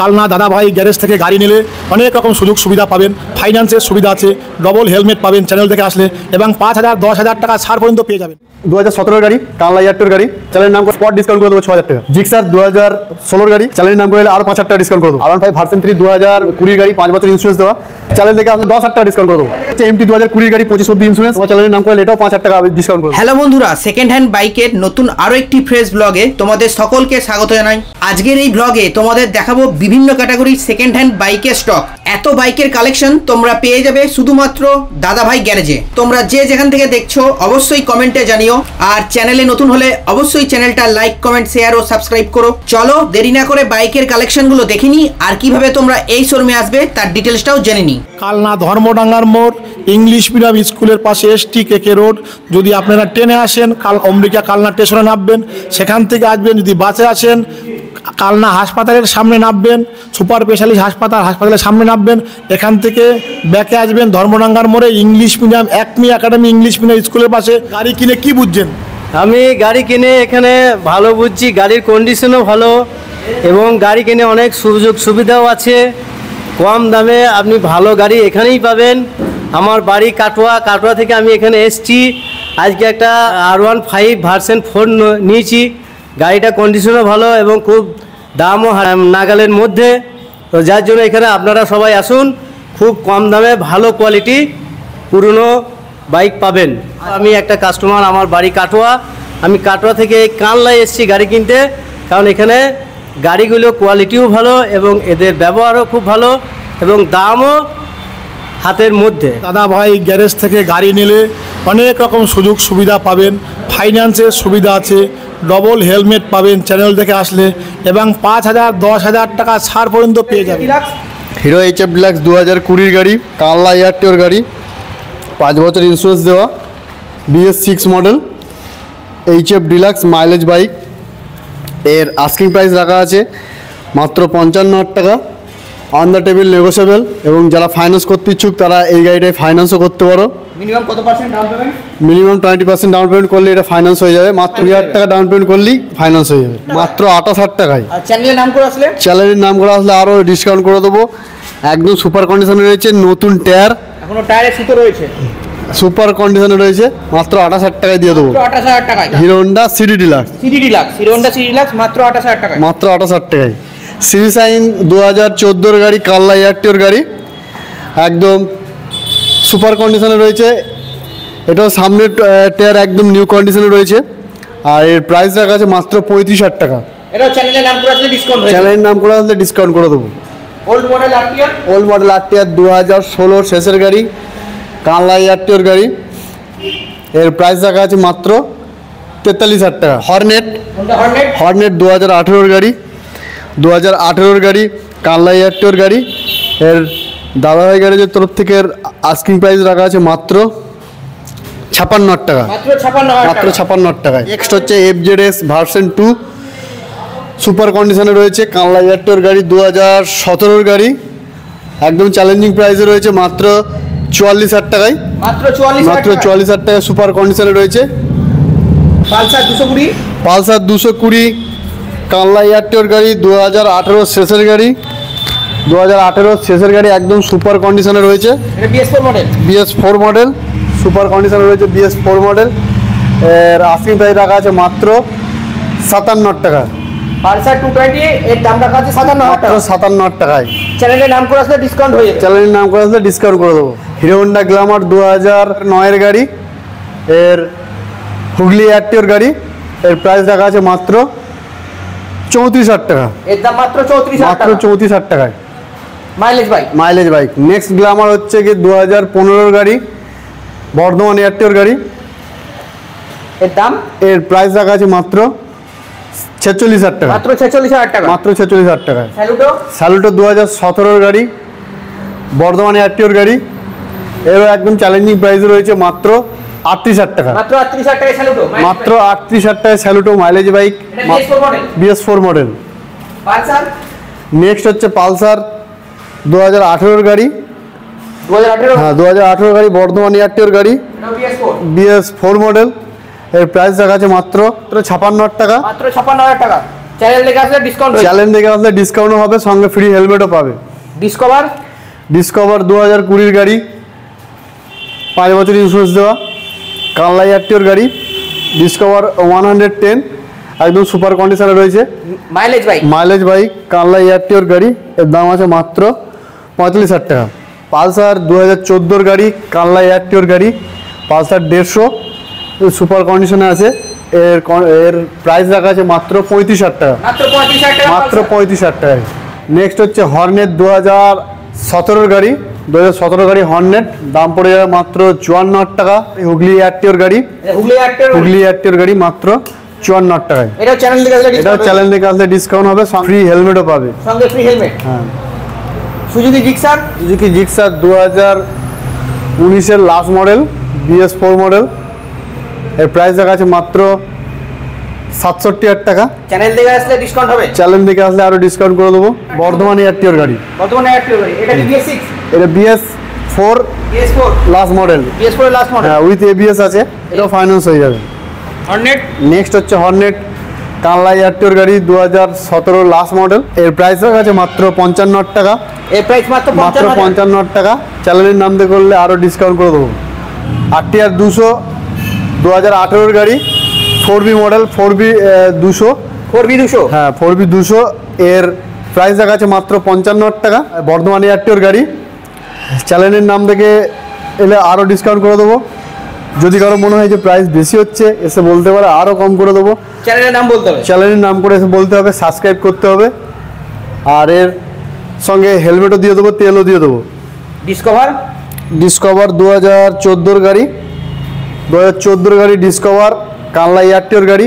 কালনা দাদাভাই গ্যারেজ থেকে গাড়ি নিলে অনেক রকম সুযোগ সুবিধা পাবেন, ফাইন্যান্সের সুবিধা আছে, ডবল হেলমেট পাবেন চ্যানেল থেকে আসলে, এবং 5,000 10,000 টাকা ছাড় পর্যন্ত পেয়ে যাবেন। 2017 গাড়ি কালনা ইয়ারটোর গাড়ি, চ্যানেলের নাম করে স্পট ডিসকাউন্ট করে দেবো 6,000 টাকা। জিক্সার 2016 গাড়ি, চ্যানেলের নাম করে আরো 5,000 টাকা ডিসকাউন্ট করে দেবো। R15 ভার্সন 3 2020 গাড়ি, 5 বছর ইন্স্যুরেন্স দেওয়া, চ্যানেল থেকে আপনি 10,000 টাকা ডিসকাউন্ট করে দেবো। MT 2020 গাড়ি 25 অব্দি ইন্স্যুরেন্স, চ্যানেলের নাম করে এটাও 5,000 টাকা ডিসকাউন্ট করে দেবো। হ্যালো বন্ধুরা, সেকেন্ড হ্যান্ড বাইকের নতুন আরো একটি ফ্রেশ ব্লগে তোমাদের সকলকে স্বাগত জানাই। আজকের এই ব্লগে তোমাদের দেখাবো বিভিন্ন ক্যাটাগরির সেকেন্ড হ্যান্ড বাইকের স্টক। এত বাইকের কালেকশন তোমরা পেয়ে যাবে শুধুমাত্র দাদাভাই গ্যারেজে। তোমরা যে যেখান থেকে দেখছো অবশ্যই কমেন্টে জানিও, আর চ্যানেলে নতুন হলে অবশ্যই চ্যানেলটা লাইক, কমেন্ট, শেয়ার ও সাবস্ক্রাইব করো। চলো দেরি না করে বাইকের কালেকশনগুলো দেখিনি, আর কিভাবে তোমরা এই শোরুমে আসবে তার ডিটেলসটাও জেনে নি। কালনা ধর্মডাঙ্গার মোড়, ইংলিশ মিডিয়াম স্কুলের পাশে ST-KK রোড। যদি আপনারা ট্রেনে আসেন অম্বিকা কালনা স্টেশনে নামবেন, সেখান থেকে আসবেন। যদি বাসে আসেন কালনা হাসপাতালের সামনে নামবেন, সুপার স্পেশালিস্ট হাসপাতালের সামনে নামবেন। এখান থেকে ব্যাকে আসবেন ধর্মডাঙ্গার মোড়ে English medium Acme academy English medium স্কুলের পাশে। গাড়ি কিনে কি বুঝছেন? আমি গাড়ি কিনে এখানে ভালো বুঝছি, গাড়ির কন্ডিশনও ভালো এবং গাড়ি কিনে অনেক সুযোগ সুবিধাও আছে। কম দামে আপনি ভালো গাড়ি এখানেই পাবেন। আমার বাড়ি কাটোয়া থেকে আমি এখানে এসছি। আজকে একটা R15 ভার্সন 4 নিয়েছি। গাড়িটা কন্ডিশনও ভালো এবং খুব দামও নাগালের মধ্যে, তো যার জন্য এখানে আপনারা সবাই আসুন। খুব কম দামে ভালো কোয়ালিটি পুরনো বাইক পাবেন। আমি একটা কাস্টমার, আমার বাড়ি কাটোয়া, আমি কাটোয়া থেকে কালনায় এসেছি গাড়ি কিনতে, কারণ এখানে গাড়িগুলো কোয়ালিটিও ভালো এবং এদের ব্যবহারও খুব ভালো এবং দামও হাতের মধ্যে। দাদাভাই গ্যারেজ থেকে গাড়ি নিলে অনেক রকম সুযোগ সুবিধা পাবেন, ফাইন্যান্সের সুবিধা আছে, ডবল হেলমেট পাবেন চ্যানেল থেকে আসলে, এবং 5,000 10,000 টাকা ছাড় পর্যন্ত পেয়ে যাবেন। হিরো HF ডিলাক্স 2020 গাড়ি, কালনা ইয়ারটোর গাড়ি, 5 বছর ইন্স্যুরেন্স দেওয়া, BS6 model HF deluxe mileage bike. এর আস্কিং প্রাইস রাখা আছে মাত্র 55,000 টাকা, অন দ্য টেবিল নেগোসিয়েবল, এবং যারা ফাইন্যান্স করতে ইচ্ছুক তারা এই গাড়িটায় ফাইন্যান্সও করতে পারো। মিনিমাম কত percent down payment? Minimum 20% down payment করলে এটা ফাইন্যান্স হয়ে যাবে। মাত্র 2,000 টাকা ডাউন পেমেন্ট করলেই ফাইন্যান্স হয়ে যাবে মাত্র 28,000 টাকায়। আর চ্যানেলের নাম করে আসলে আরও ডিসকাউন্ট করে দেবো। একদম সুপার কন্ডিশনে রয়েছে, নতুন টায়ার, এখনো টায়ারে সুতো রয়েছে, সুপার কন্ডিশনে রয়েছে, মাত্র 28,000 টাকায় দিয়ে দেবো। 28,000 টাকায় হিরো হোন্ডা সিডি ডিলাক্স মাত্র 28,000 টাকায়। মাত্র 28,000 টাকায়। সিরি সাইন 2014 গাড়ি, কালনা ইয়ারটিওর গাড়ি, একদম সুপার কন্ডিশনে রয়েছে। এটাও সামনের টায়ার একদম নিউ কন্ডিশনে রয়েছে, আর এর প্রাইস রাখা আছে মাত্র 35,000 টাকা। এটা চ্যানেলের নাম করে আসলে ডিসকাউন্ট হয়ে যাবে। চ্যানেলের নাম করে আসলে ডিসকাউন্ট করে দেবো। ওল্ড মডেল আরটিআর 2016 শেষের গাড়ি, কালনা ইয়ারটিওর গাড়ি, এর প্রাইস রাখা আছে মাত্র 43,000 টাকা। হর্নেট 2018 গাড়ি, 2018 গাড়ি, কালনা ইয়ারটিওর গাড়ি, এর দাদাভাই গ্যারেজের তরফ থেকে আস্কিং প্রাইস রাখা আছে মাত্র 56,000 টাকা। মাত্র 56,000 টাকায়। নেক্সট হচ্ছে FZS ভার্সন 2 সুপার কন্ডিশনে রয়েছে, কালনা ইয়ারটিওর গাড়ি, 2017 গাড়ি, একদম চ্যালেঞ্জিং প্রাইসে রয়েছে মাত্র 44,000 টাকায়। মাত্র 44,000 টাকায় সুপার কন্ডিশনে রয়েছে। পালসার 220 কালনা ইয়ারটিওর গাড়ি, 2018 শেষের গাড়ি, 2018 শেষের গাড়ি, একদম সুপার কন্ডিশনে রয়েছে। BS4 মডেল সুপার কন্ডিশনে রয়েছে, BS4 মডেল। এর আস্কিং প্রাইস রাখা আছে মাত্র 57,000 টাকা। পালসার 220 এর দাম রাখা আছে 57,000 টাকায়। চ্যানেলের নাম করে আসলে ডিসকাউন্ট হয়ে যাবে। চ্যানেলের নাম করে আসলে ডিসকাউন্ট করে দেবো। হিরো হোন্ডা গ্ল্যামার 2009 এর গাড়ি, এর হুগলি ইয়ারটিওর গাড়ি, এর প্রাইস রাখা আছে মাত্র 34,000 টাকা। এর দাম মাত্র 34,000 টাকায়। Mileage bike. নেক্সট গ্ল্যামার হচ্ছে কি 2015 গাড়ি, বর্ধমান এয়ারটিওর গাড়ি, এর প্রাইস রাখা আছে মাত্র 46,000 টাকা। মাত্র 46,000 টাকায়। স্যালুটো 2017 গাড়ি, বর্ধমান এয়ারটিওর গাড়ি, এর একদম চ্যালেঞ্জিং প্রাইস রয়েছে মাত্র 38,000 টাকা। মাত্র 38,000 টাকায় Saluto mileage bike, BS4 model. Next হচ্ছে পালসার 2018 গাড়ি, 2018 গাড়ি, বর্ধমান এয়ারটিওর গাড়ি, BS4 মডেল, এর প্রাইস রাখা আছে মাত্র 56,000 টাকা। চ্যানেল দেখে আসলে ডিসকাউন্ট হবে। চ্যালেঞ্জ দেখে আসলে ডিসকাউন্টও হবে, সঙ্গে ফ্রি হেলমেটও পাবে। ডিসকভার ডিসকভার 2020 গাড়ি, 5 বছর ইন্স্যুরেন্স দেওয়া, কানলা এয়ারটিওর গাড়ি। ডিসকভার 110 একদম সুপার কন্ডিশনে রয়েছে, মাইলেজ বাইক। মাইলেজ বাইক, কানলা এয়ারটিওর গাড়ি। এর দাম আছে মাত্র 45,000 টাকা। পালসার 2014 গাড়ি, কানলা এয়ারটিওর গাড়ি, পালসার 150 সুপার কন্ডিশনে আছে। এর প্রাইস রাখা আছে মাত্র 35,000 টাকা, মাত্র 35,000 টাকা, মাত্র 35,000 টাকায়। নেক্সট হচ্ছে হর্নেট 2017 গাড়ি, 2017 গাড়ি হর্নেট, দাম পড়ে যাবে মাত্র 54,000 টাকা। হুগলি এয়ারটিওর গাড়ি, হুগলি অ্যাক্টর, হুগলি এয়ারটিওর গাড়ি মাত্র 54,000 টাকায়। এটা চ্যানেল দেখে আসলে এটাও চ্যালেঞ্জ দেখে আসলে ডিসকাউন্ট হবে, ফ্রি হেলমেটও পাবে। সঙ্গে ফ্রি হেলমেট। হ্যাঁ, সুজুকি জিক্সার সুজুকি জিক্সার 2019-এর লাস্ট মডেল, BS4 মডেল। এর প্রাইস রাখা আছে মাত্র 67,000 টাকা। চ্যানেল দেখে আসলে ডিসকাউন্ট হবে। চ্যালেঞ্জ দেখে আসলে আরও ডিসকাউন্ট করে দেবো। বর্ধমান এয়ারটিওর গাড়ি, বর্তমানে অ্যাক্টর গাড়ি, এটা কি BS6? এটা BS4 BS4, last model, BS4 এর লাস্ট মডেল। হ্যাঁ, উইথ ABS আছে। এটাও ফাইন্যান্স হয়ে যাবে। হর্নেট নেক্সট হচ্ছে হর্নেট কানলা এয়ারটিওর গাড়ি, 2017 লাস্ট মডেল। এর প্রাইস রাখা আছে মাত্র 55,000 টাকা, এর প্রাইস মাত্র মাত্র 55,000। 55,000 টাকা। চ্যানেলের নাম দিয়ে করলে আরও ডিসকাউন্ট করে দেবো। RTR 200 2018 গাড়ি, 4B মডেল, 4B 200, 4B200। হ্যাঁ 4B 200। এর প্রাইস রাখা আছে মাত্র 55,000 টাকা। বর্ধমান এয়ারটিওর গাড়ি, চ্যানেলের নাম থেকে এলে আরও ডিসকাউন্ট করে দেবো। যদি কারো মনে হয় যে প্রাইস বেশি হচ্ছে, এসে বলতে পারে, আরও কম করে দেবো। চ্যানেলের নাম বলতে হবে। চ্যানেলের নাম করে এসে বলতে হবে, সাবস্ক্রাইব করতে হবে, আর এর সঙ্গে হেলমেটও দিয়ে দেবো, তেলও দিয়ে দেবো। ডিসকভার ডিসকভার 2014 গাড়ি, 2014 গাড়ি ডিসকভার কানলা এয়ারটিওর গাড়ি।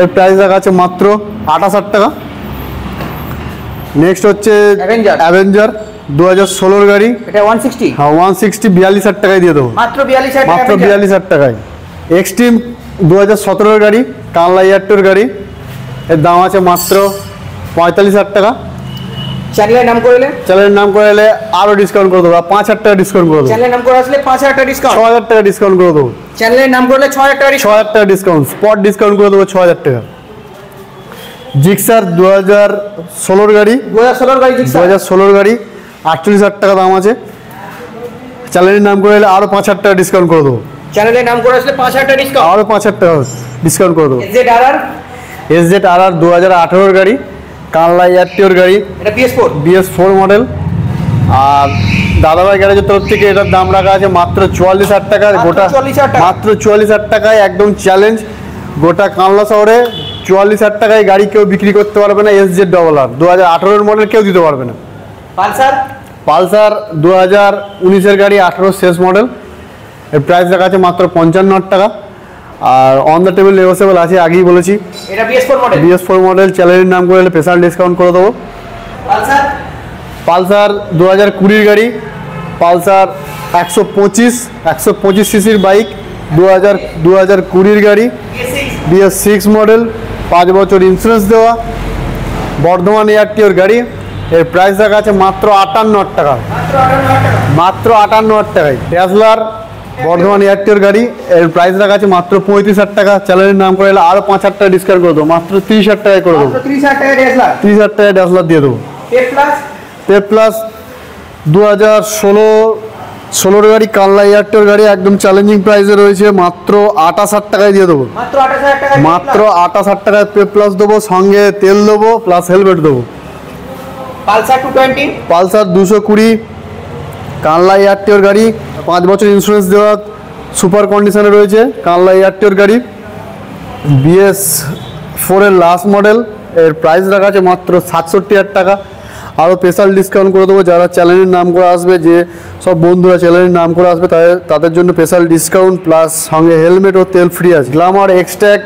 এর প্রাইস রাখা আছে মাত্র 28,000 টাকা। নেক্সট হচ্ছে Avenger। অ্যাভেঞ্জার 2016 গাড়ি, এটা 160, হ্যাঁ 160 42,000 টাকায় দিয়ে দেবো, মাত্র 42,000 টাকা। মাত্র 42,000 টাকায়। এক্সট্রিম 2017 গাড়ি, কানলা এয়ারটিওর গাড়ি। এর দাম আছে মাত্র 45,000 টাকা। চ্যানেলের নাম করলে, চ্যানেলের নাম করে এলে আরও ডিসকাউন্ট করে দেবো, 5,000 টাকা ডিসকাউন্ট করে দেবো, চ্যানেলের নাম করে আসলে 5,000 টাকা ডিসকাউন্ট। 6,000 টাকা ডিসকাউন্ট করে দেবো, চ্যানেলের নাম করলে 6,000 টাকা ডিসকাউন্ট। 6,000 টাকা ডিসকাউন্ট, স্পট ডিসকাউন্ট করে দেবো 6,000 টাকা। জিক্সার 2016 গাড়ি, 2016 গাড়ি জিক্সার, 2016 গাড়ি, 48,000 টাকা দাম আছে। চ্যানেলের নাম করে এলে আরও 5,000 টাকা ডিসকাউন্ট করে দেবো, চ্যানেলের নাম করে আসলে 5,000 টাকা ডিসকাউন্ট। আরও 5,000 টাকা ডিসকাউন্ট করে দেবো। ZRR, SZRR 2018 গাড়ি, কানলা এয়ারটিওর গাড়ি, এটা PS4, BS4 মডেল। আর দাদাভাই গ্যারেজের তরফ থেকে এটার দাম রাখা আছে মাত্র 44,000 টাকা। মাত্র গোটা 44,000 টাকা। মাত্র 44,000 টাকায় একদম চ্যালেঞ্জ। গোটা কানলা শহরে 44,000 টাকায় গাড়ি কেউ বিক্রি করতে পারবে না। SZRR 2018 মডেল কেউ দিতে পারবে না। পালসার, পালসার 2019-এর গাড়ি, 18 শেষ মডেল। এর প্রাইস রাখা আছে মাত্র 55,000 টাকা। আর অন দ্য টেবিল নেগোসিয়েবল আছে, আগেই বলেছি। এটা BS4 মডেল। BS4 মডেল, চ্যানেলের নাম করে এলে স্পেশাল ডিসকাউন্ট করে দেবো। পালসার, পালসার 2020 গাড়ি, পালসার 125 সিসির বাইক, 2020 গাড়ি, BS6, BS6 মডেল, 5 বছর ইন্স্যুরেন্স দেওয়া। বর্ধমান এয়ারটিওর গাড়ি। এর প্রাইস রাখা আছে মাত্র 58,000 টাকা, মাত্র 58,000 টাকা। মাত্র 58,000 টাকায়। ড্যাসলার বর্ধমান এয়ারটিওর গাড়ি, এর প্রাইস রাখা আছে মাত্র 35,000 টাকা। চ্যানেলের নাম করে এলে আরও 5,000 টাকা ডিসকাউন্ট করে দেবো, মাত্র 30,000 টাকায় করে দেবো। মাত্র 30,000 টাকা ড্যাসলার। 30,000 টাকায় ড্যাসলার দিয়ে দেবো। টেপ প্লাস, পেপ প্লাস 2016 গাড়ি, কানলা এয়ারটিওর গাড়ি, একদম চ্যালেঞ্জিং প্রাইসে রয়েছে, মাত্র 28,000 টাকায় দিয়ে দেবো, মাত্র 28,000 টাকা। মাত্র 28,000 টাকায় পেপ প্লাস দেবো, সঙ্গে তেল দেবো, প্লাস হেলমেট দেবো। পালসার 220, পালসার 220 কানলা এয়ারটিওর গাড়ি, 5 বছর ইন্স্যুরেন্স দেওয়া, সুপার কন্ডিশনে রয়েছে। কানলা এয়ারটিওর গাড়ি, BS4 এর লাস্ট মডেল। এর প্রাইস রাখা আছে মাত্র 67,000 টাকা। আরও স্পেশাল ডিসকাউন্ট করে দেবো যারা চ্যানেলের নাম করে আসবে, যে সব বন্ধুরা চ্যানেলের নাম করে আসবে তাদের জন্য স্পেশাল ডিসকাউন্ট, প্লাস সঙ্গে হেলমেট ও তেল ফ্রি আছে। গ্ল্যামার এক্সট্যাক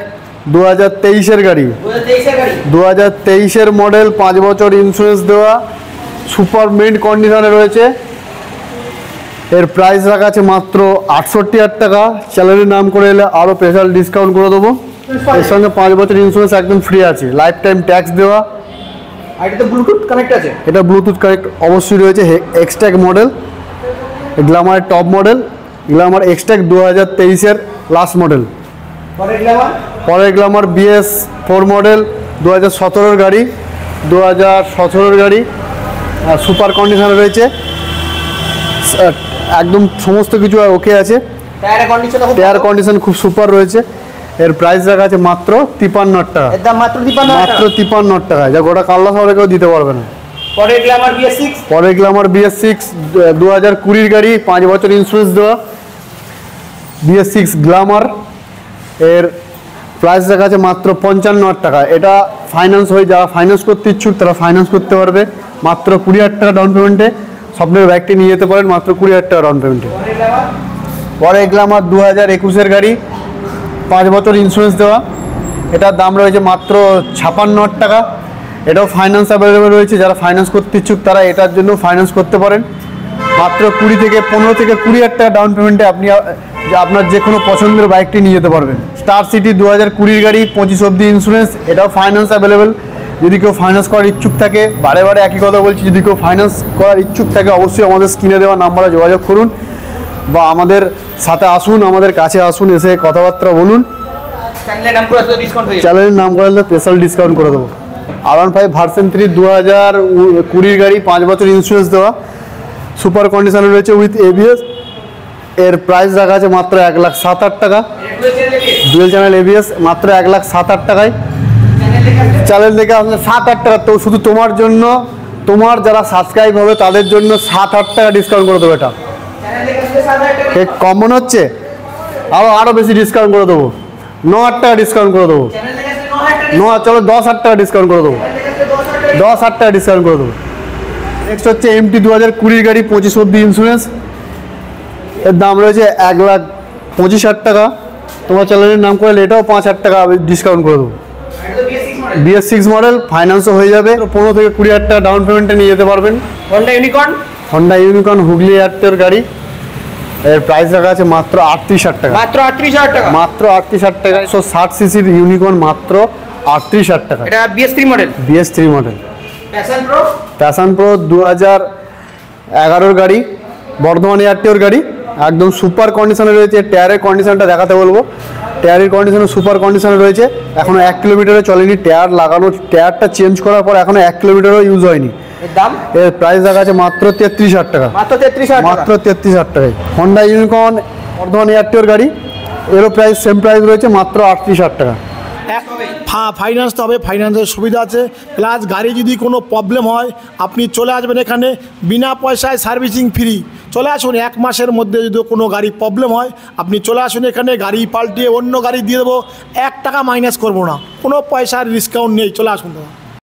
2023-এর গাড়ি, 2023 গাড়ি, 2023-এর মডেল, 5 বছর ইন্স্যুরেন্স দেওয়া, সুপার মিন্ট কন্ডিশনে রয়েছে। এর প্রাইস রাখা আছে মাত্র 68,000 টাকা। চ্যানেলের নাম করে এলে আরও স্পেশাল ডিসকাউন্ট করে দেবো। এর সঙ্গে 5 বছর ইন্স্যুরেন্স একদম ফ্রি আছে, লাইফ টাইম ট্যাক্স দেওয়া। আর এটা তো ব্লুটুথ কানেক্ট আছে। এটা ব্লুটুথ কানেক্ট অবশ্যই রয়েছে। এক্সট্যাক মডেল, গ্ল্যামারের টপ মডেল, গ্ল্যামার এক্সট্যাক 2023-এর লাস্ট মডেল। পরে গ্ল্যামার, পরের গ্ল্যামার BS4 মডেল, 2017 গাড়ি, 2017 গাড়ি, সুপার কন্ডিশনে রয়েছে, একদম সমস্ত কিছু ওকে আছে, টায়ার কন্ডিশন খুব সুপার রয়েছে। এর প্রাইস রাখা আছে মাত্র 53,000 টাকা, মাত্র 53,000 টাকা, যা গোটা কাল্লা শহরে কেউ দিতে পারবে না। পরে গ্ল্যামার BS6 2020 গাড়ি, 5 বছর ইন্স্যুরেন্স দেওয়া BS6 গ্ল্যামার, এর প্রাইস রাখা আছে মাত্র 55,000 টাকা। এটা ফাইন্যান্স হয়ে, যারা ফাইন্যান্স করতে ইচ্ছুক তারা ফাইন্যান্স করতে পারবে মাত্র 20,000 টাকা ডাউন পেমেন্টে। স্বপ্নের বাইকটি নিয়ে যেতে পারেন মাত্র 20,000 টাকা ডাউন পেমেন্টে। পরে গ্ল্যামার 2021 গাড়ি, 5 বছর ইন্স্যুরেন্স দেওয়া, এটার দাম রয়েছে মাত্র 56,000 টাকা। এটাও ফাইন্যান্স অ্যাভেলেবেল রয়েছে, যারা ফাইন্যান্স করতে ইচ্ছুক তারা এটার জন্য ফাইন্যান্স করতে পারেন মাত্র 15 থেকে 20,000 টাকা ডাউন পেমেন্টে। আপনি আপনার যে কোনো পছন্দের বাইকটি নিয়ে যেতে পারবেন। স্টার সিটি 2020 গাড়ি, 25 অবধি ইন্স্যুরেন্স, এটাও ফাইন্যান্স অ্যাভেলেবেল। যদি কেউ ফাইন্যান্স করার ইচ্ছুক থাকে, বারে বারে একই কথা বলছি, যদি কেউ ফাইন্যান্স করার ইচ্ছুক থাকে অবশ্যই আমাদের স্ক্রিনে দেওয়া নাম্বারে যোগাযোগ করুন বা আমাদের সাথে আসুন, আমাদের কাছে আসুন, এসে কথাবার্তা বলুন। চ্যানেলের নাম করে স্পেশাল ডিসকাউন্ট করে দেবো। R15 ভার্সন 3 2020 গাড়ি, 5 বছর ইন্স্যুরেন্স দেওয়া, সুপার কন্ডিশনে রয়েছে উইথ ABS। এর প্রাইস রাখা আছে মাত্র 1,07,000 টাকা, ডুয়েল চ্যানেল ABS, মাত্র 1,07,000 টাকায়। চ্যানেল থেকে আসলে 7,000 টাকা, তো শুধু তোমার জন্য, তোমার যারা সাবস্ক্রাইব হবে তাদের জন্য 7,000 টাকা ডিসকাউন্ট করে দেবো। এটা কম মনে হচ্ছে? আরও বেশি ডিসকাউন্ট করে দেবো, 9,000 টাকা ডিসকাউন্ট করে দেবো। চলো 10,000 টাকা ডিসকাউন্ট করে দেবো, 10,000 টাকা ডিসকাউন্ট করে দেবো। নেক্সট হচ্ছে MT 2020 গাড়ি, 25 অবধি ইন্স্যুরেন্স, এর দাম রয়েছে 1,25,000 টাকা। তোমার চ্যানেলের নাম করলে এটাও 5,000 টাকা ডিসকাউন্ট করে দেবো। BS6 মডেল, ফাইন্যান্সও হয়ে যাবে, 15 থেকে 20,000 টাকা ডাউন পেমেন্টে নিয়ে যেতে পারবেন। হন্ডা ইউনিকর্ন হুগলি এয়ারটেল গাড়ি, এর প্রাইস রাখা আছে মাত্র 38,000 টাকা, মাত্র 38,000 টাকা। 160 সিসির ইউনিকর্ন মাত্র 38,000 টাকা। এটা BS3 মডেল। প্যাশন প্রো 2011 গাড়ি, বর্ধমান এয়ারটেল গাড়ি, একদম সুপার কন্ডিশনে রয়েছে। টায়ারের কন্ডিশনটা দেখাতে বলবো, টায়ারের কন্ডিশনে সুপার কন্ডিশনে রয়েছে, এখনো 1 কিলোমিটারও চলেনি। টায়ার লাগানো, টায়ারটা চেঞ্জ করার পর এখনো 1 কিলোমিটারও ইউজ হয়নি। এর প্রাইস রাখা আছে মাত্র 33,000 টাকা, মাত্র 33,000 টাকায়। হন্ডা ইউনিকর্ন বর্ধমান এয়ারটেল গাড়ি, এরও প্রাইস সেম প্রাইস রয়েছে মাত্র 38,000 টাকা। ফাইন্যান্স তো হবে, ফাইন্যান্সের সুবিধা আছে, প্লাস গাড়ি যদি কোনো প্রবলেম হয় আপনি চলে আসবেন এখানে, বিনা পয়সায় সার্ভিসিং ফ্রি। চলে আসুন, 1 মাসের মধ্যে যদি কোনো গাড়ি প্রবলেম হয় আপনি চলে আসুন এখানে, গাড়ি পাল্টিয়ে অন্য গাড়ি দিয়ে দেবো, 1 টাকা মাইনাস করবো না, কোনো পয়সার ডিসকাউন্ট নেই। চলে আসুন দাদা।